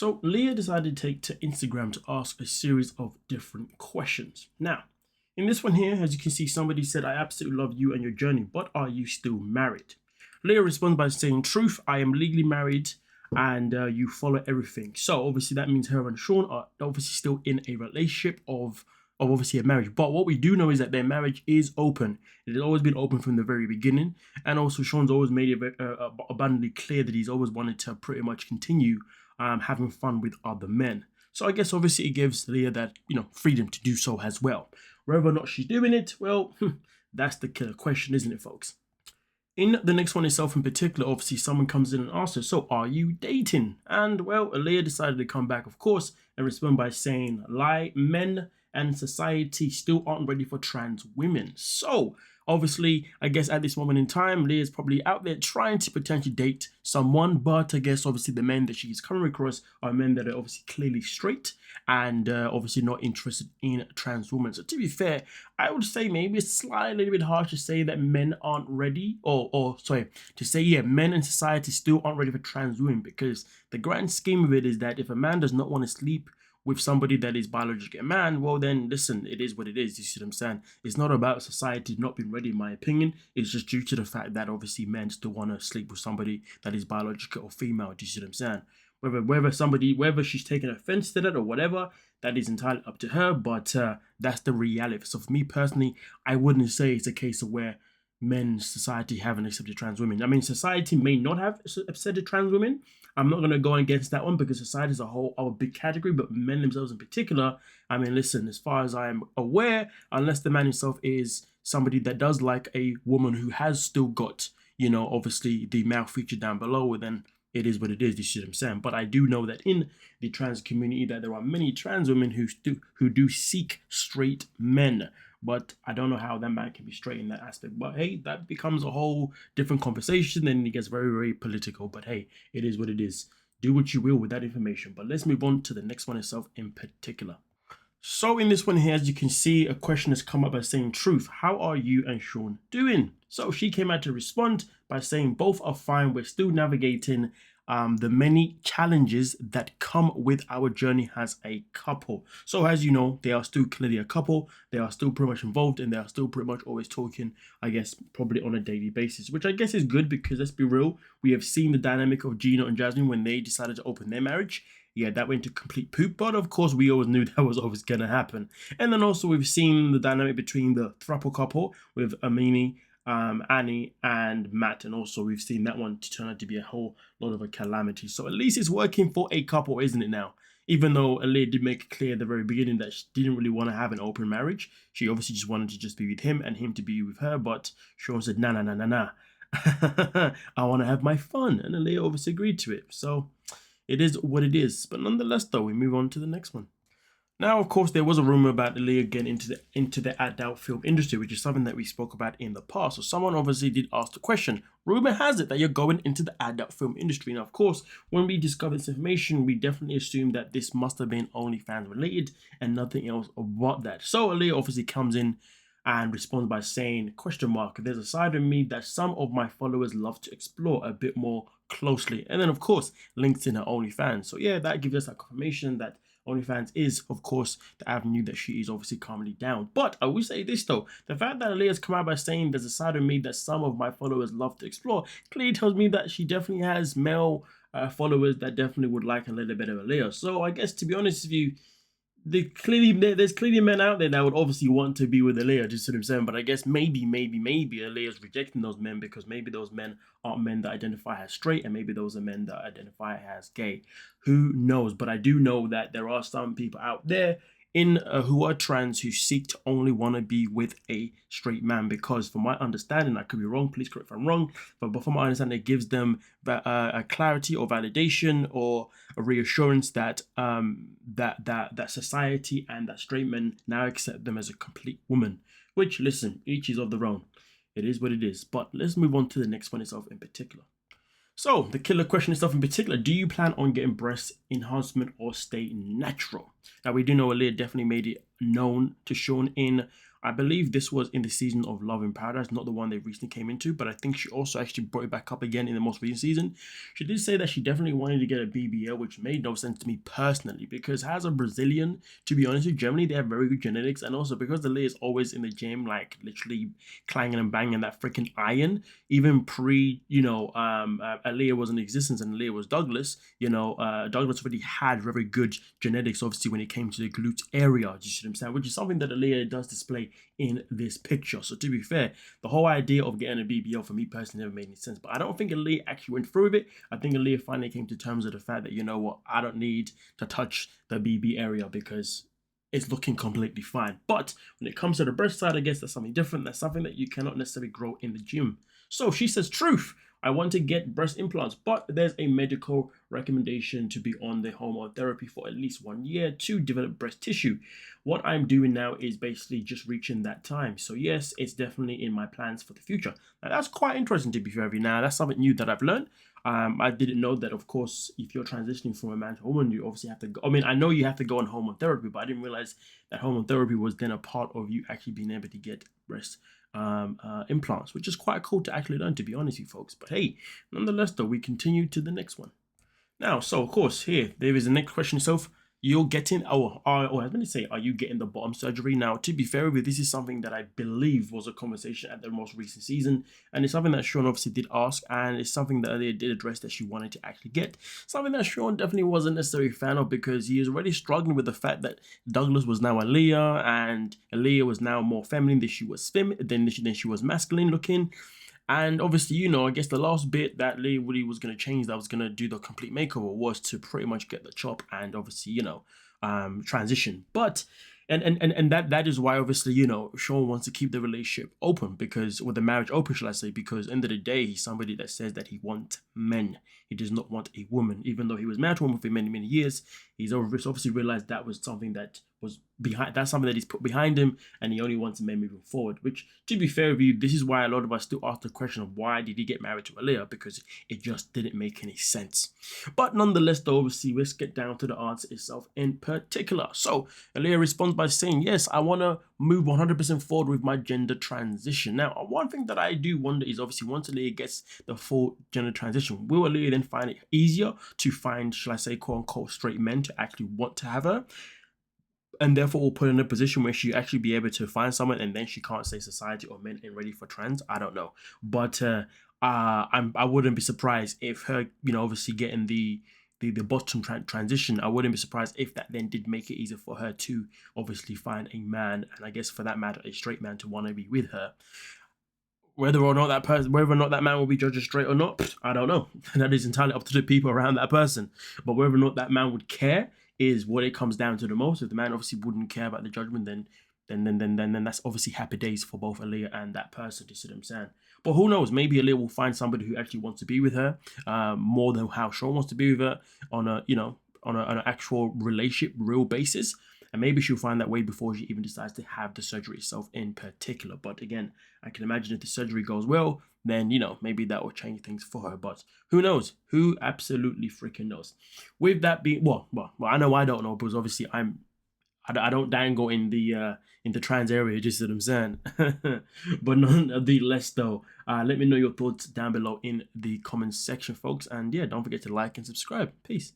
So Leah decided to take to Instagram to ask a series of different questions. Now, in this one here, as you can see, somebody said, I absolutely love you and your journey, but are you still married? Leah responds by saying, truth, I am legally married and you follow everything. So obviously that means her and Sean are obviously still in a relationship of obviously a marriage. But what we do know is that their marriage is open. It has always been open from the very beginning. And also Sean's always made it abundantly clear that he's always wanted to pretty much continue having fun with other men. So I guess obviously it gives Leah that, freedom to do so as well. Whether or not she's doing it, well, that's the killer question, isn't it, folks? In the next one itself in particular, obviously someone comes in and asks her, so are you dating? And well, Alliya decided to come back, of course, and respond by saying, lie, men and society still aren't ready for trans women. So obviously, I guess at this moment in time, Leah's probably out there trying to potentially date someone, but I guess obviously the men that she's coming across are men that are obviously clearly straight and obviously not interested in trans women. So to be fair, I would say maybe it's slightly a little bit harsh to say that men aren't ready, men in society still aren't ready for trans women, because the grand scheme of it is that if a man does not want to sleep with somebody that is biologically a man, well then, listen, it is what it is, you see what I'm saying? It's not about society not being ready, in my opinion. It's just due to the fact that obviously men still want to sleep with somebody that is biological or female, do you see what I'm saying? Whether she's taking offense to that or whatever, that is entirely up to her, but that's the reality. So for me personally, I wouldn't say it's a case of where men's society haven't accepted trans women. I mean, society may not have accepted trans women. I'm not going to go against that one because society as a whole are a big category, but men themselves in particular, I mean, listen, as far as I am aware, unless the man himself is somebody that does like a woman who has still got, obviously the male feature down below, then it is what it is, you see what I'm saying? But I do know that in the trans community that there are many trans women who do seek straight men. But I don't know how that man can be straight in that aspect. But hey, that becomes a whole different conversation and it gets very, very political. But hey, it is what it is. Do what you will with that information. But let's move on to the next one itself in particular. So in this one here, as you can see, a question has come up by saying, truth, how are you and Sean doing? So she came out to respond by saying both are fine. We're still navigating the many challenges that come with our journey as a couple. So as you know, they are still clearly a couple. They are still pretty much involved and they are still pretty much always talking, I guess, probably on a daily basis, which I guess is good because let's be real. We have seen the dynamic of Gino and Jasmine when they decided to open their marriage. Yeah, that went to complete poop, but of course we always knew that was always going to happen. And then also we've seen the dynamic between the throuple couple with Amini, Annie and Matt, and also we've seen that one to turn out to be a whole lot of a calamity. So at least it's working for a couple, isn't it now? Even though Alliya did make it clear at the very beginning that she didn't really want to have an open marriage. She obviously just wanted to just be with him and him to be with her, but Sean said, nah. I want to have my fun, and Alliya obviously agreed to it. So it is what it is. But nonetheless, though, we move on to the next one. Now, of course, there was a rumor about Alliya getting into the adult film industry, which is something that we spoke about in the past. So someone obviously did ask the question, rumor has it that you're going into the adult film industry. Now, of course, when we discovered this information, we definitely assumed that this must have been OnlyFans related and nothing else about that. So Alliya obviously comes in and responds by saying, there's a side of me that some of my followers love to explore a bit more closely. And then, of course, links in her OnlyFans. So yeah, that gives us that confirmation that OnlyFans is, of course, the avenue that she is obviously currently down. But I will say this, though. The fact that Alliya's come out by saying there's a side of me that some of my followers love to explore clearly tells me that she definitely has male followers that definitely would like a little bit of Alliya. So I guess, to be honest with you, there's clearly men out there that would obviously want to be with Alliya, just what I'm saying. But I guess maybe Alliya's rejecting those men because maybe those men aren't men that identify as straight and maybe those are men that identify as gay. Who knows? But I do know that there are some people out there who are trans who seek to only want to be with a straight man, because from my understanding, I could be wrong, please correct if I'm wrong, but from my understanding, it gives them a clarity or validation or a reassurance that that society and that straight men now accept them as a complete woman, which, listen, each is of their own. It is what it is. But let's move on to the next one itself in particular. So the killer question itself in particular, do you plan on getting breast enhancement or stay natural? Now we do know Alliya definitely made it known to Sean in I believe this was in the season of Love in Paradise, not the one they recently came into, but I think she also actually brought it back up again in the most recent season. She did say that she definitely wanted to get a BBL, which made no sense to me personally, because as a Brazilian, to be honest with Germany, they have very good genetics, and also because Alliya is always in the gym, like literally clanging and banging that freaking iron, even pre, Alliya was in existence and Alliya was Douglas, Douglas already had very good genetics, obviously, when it came to the glute area, you see what I'm saying, which is something that Alliya does display in this picture. So to be fair, the whole idea of getting a BBL for me personally never made any sense, but I don't think Alliya actually went through with it. I think Alliya finally came to terms with the fact that, you know what, I don't need to touch the BB area because it's looking completely fine. But when it comes to the breast side, I guess that's something different. That's something that you cannot necessarily grow in the gym. So she says, truth, I want to get breast implants, but there's a medical recommendation to be on the hormone therapy for at least 1 year to develop breast tissue. What I'm doing now is basically just reaching that time. So yes, it's definitely in my plans for the future. Now that's quite interesting, to be fair with you. Now that's something new that I've learned. I didn't know that, of course, if you're transitioning from a man to a woman, you obviously have to go. I mean, I know you have to go on hormone therapy, but I didn't realize that hormone therapy was then a part of you actually being able to get breast implants, which is quite cool to actually learn, to be honest with you folks. But hey, nonetheless, though, we continue to the next one. Now, so of course, here there is the next question itself. You're getting, I was going to say, are you getting the bottom surgery? Now, to be fair with you, this is something that I believe was a conversation at the most recent season, and it's something that Sean obviously did ask, and it's something that they did address that she wanted to actually get. Something that Sean definitely wasn't necessarily a fan of, because he is already struggling with the fact that Douglas was now Alliya, and Alliya was now more feminine than she was she was masculine looking. And obviously, I guess the last bit that Lee really was going to change, that was going to do the complete makeover, was to pretty much get the chop and obviously, transition. But and that is why obviously, Sean wants to keep the relationship open, because, with the marriage open, shall I say, because end of the day, he's somebody that says that he wants men. He does not want a woman, even though he was married to a woman for many, many years. He's obviously realized that was something that was behind, that's something that he's put behind him, and he only wants men moving forward. Which, to be fair with you, this is why a lot of us still ask the question of why did he get married to Alliya, because it just didn't make any sense. But nonetheless, though, obviously, let's get down to the answer itself in particular. So Alliya responds by saying, yes, I want to move 100% forward with my gender transition. Now, one thing that I do wonder is, obviously, once Alliya gets the full gender transition, will Alliya then find it easier to find, shall I say, quote unquote, straight men to actually want to have her? And therefore will put in a position where she actually be able to find someone, and then she can't say society or men ain't ready for trans. I don't know, but I wouldn't be surprised if her, obviously getting the bottom transition, I wouldn't be surprised if that then did make it easier for her to obviously find a man, and I guess for that matter, a straight man to want to be with her. Whether or not that man will be judged straight or not, I don't know. That is entirely up to the people around that person. But whether or not that man would care is what it comes down to the most. If the man obviously wouldn't care about the judgment, then that's obviously happy days for both Alliya and that person. You see what I'm saying? But who knows? Maybe Alliya will find somebody who actually wants to be with her, more than how Sean wants to be with her on an actual relationship, real basis. And maybe she'll find that way before she even decides to have the surgery itself in particular. But again, I can imagine if the surgery goes well, then, maybe that will change things for her. But who knows? Who absolutely freaking knows? With that being, well, I know I don't know, because obviously I don't dangle in the trans area, just what I'm saying. But nonetheless, though, let me know your thoughts down below in the comments section, folks. And yeah, don't forget to like and subscribe. Peace.